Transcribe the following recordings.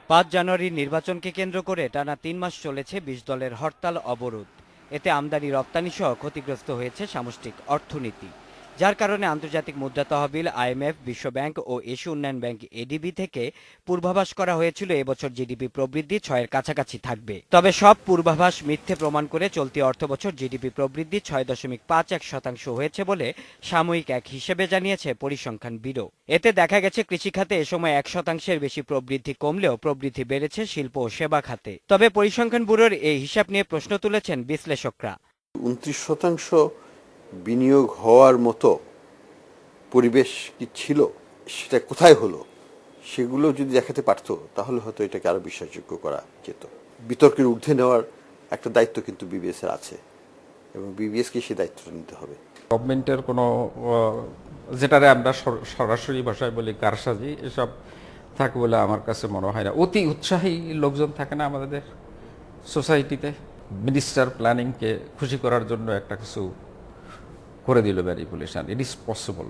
5 জানুয়ারির নির্বাচনকে কেন্দ্র করে টানা 3 মাস চলেছে 20 দলের হরতাল অবরোধ। এতে আমদানি রপ্তানি সহ ক্ষতিগ্রস্ত হয়েছে সামষ্টিক অর্থনীতি, যার কারণে আন্তর্জাতিক মুদ্রা তহবিল আইএমএফ, বিশ্বব্যাংক ও এশীয় উন্নয়ন ব্যাংক এডিবি থেকে পূর্বাভাস করা হয়েছিল এবছর জিডিপি প্রবৃদ্ধি 6-এর কাছাকাছি থাকবে। তবে সব পূর্বাভাস মিথ্যে প্রমাণ করে চলতি অর্থবছর জিডিপি প্রবৃদ্ধি 6.51% হয়েছে বলে সাময়িক এক হিসেবে জানিয়েছে পরিসংখ্যান ব্যুরো। এতে দেখা গেছে কৃষিখাতে এ সময় 1%-এর বেশি প্রবৃদ্ধি কমলেও প্রবৃদ্ধি বেড়েছে শিল্প ও সেবা খাতে। তবে পরিসংখ্যান ব্যুরোর এই হিসাব নিয়ে প্রশ্ন তুলেছেন বিশ্লেষকরা। 29% বিনিয়োগ হওয়ার মতো পরিবেশ কি ছিল, সেটা কোথায় হলো, সেগুলো যদি দেখাতে পারতো তাহলে হয়তো এটাকে আরো বিশ্বাসযোগ্য করা যেত। বিতর্কের ঊর্ধ্বে নেওয়ার একটা দায়িত্ব কিন্তু বিবিএস এর আছে এবং বিবিএসকে সেই দায়িত্বটা নিতে হবে। গভর্নমেন্টের কোনো যেটারে আমরা সরাসরি ভাষায় বলি কারসাজি, এসব থাকে বলে আমার কাছে মনে হয় না। অতি উৎসাহী লোকজন থাকে না আমাদের সোসাইটিতে, মিনিস্টার প্ল্যানিংকে খুশি করার জন্য একটা কিছু করে দিল ম্যানিপুলেশন, ইট ইজ পসিবল।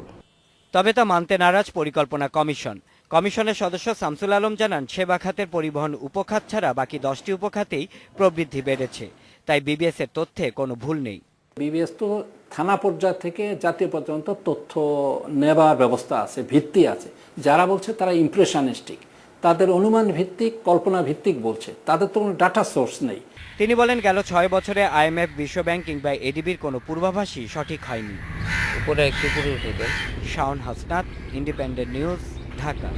তবে তা মানতে নারাজ পরিকল্পনা কমিশন। কমিশনের সদস্য শামসুল আলম জানান, সেবা খাতের পরিবহন উপখাত ছাড়া বাকি 10টি উপখাতেই প্রবৃদ্ধি বেড়েছে, তাই বিবিএস এর তথ্যে কোনো ভুল নেই। বিবিএস তো থানা পর্যায় থেকে জাতীয় পর্যন্ত তথ্য নেবার ব্যবস্থা আছে, ভিত্তি আছে। যারা বলছে তারা ইমপ্রেশনিস্টিক, তাদের অনুমান ভিত্তিক, কল্পনা ভিত্তিক বলছে, তাদের তো কোনো ডাটা সোর্স নেই। তিনি বলেন, গেল 6 বছরে আইএমএফ, বিশ্বব্যাংক কিংবা এডিবির কোনো পূর্বাভাসই সঠিক হয়নি। উপরে একটু উপরে উঠে দেন। Shaon Hasnat, Independent News, Dhaka.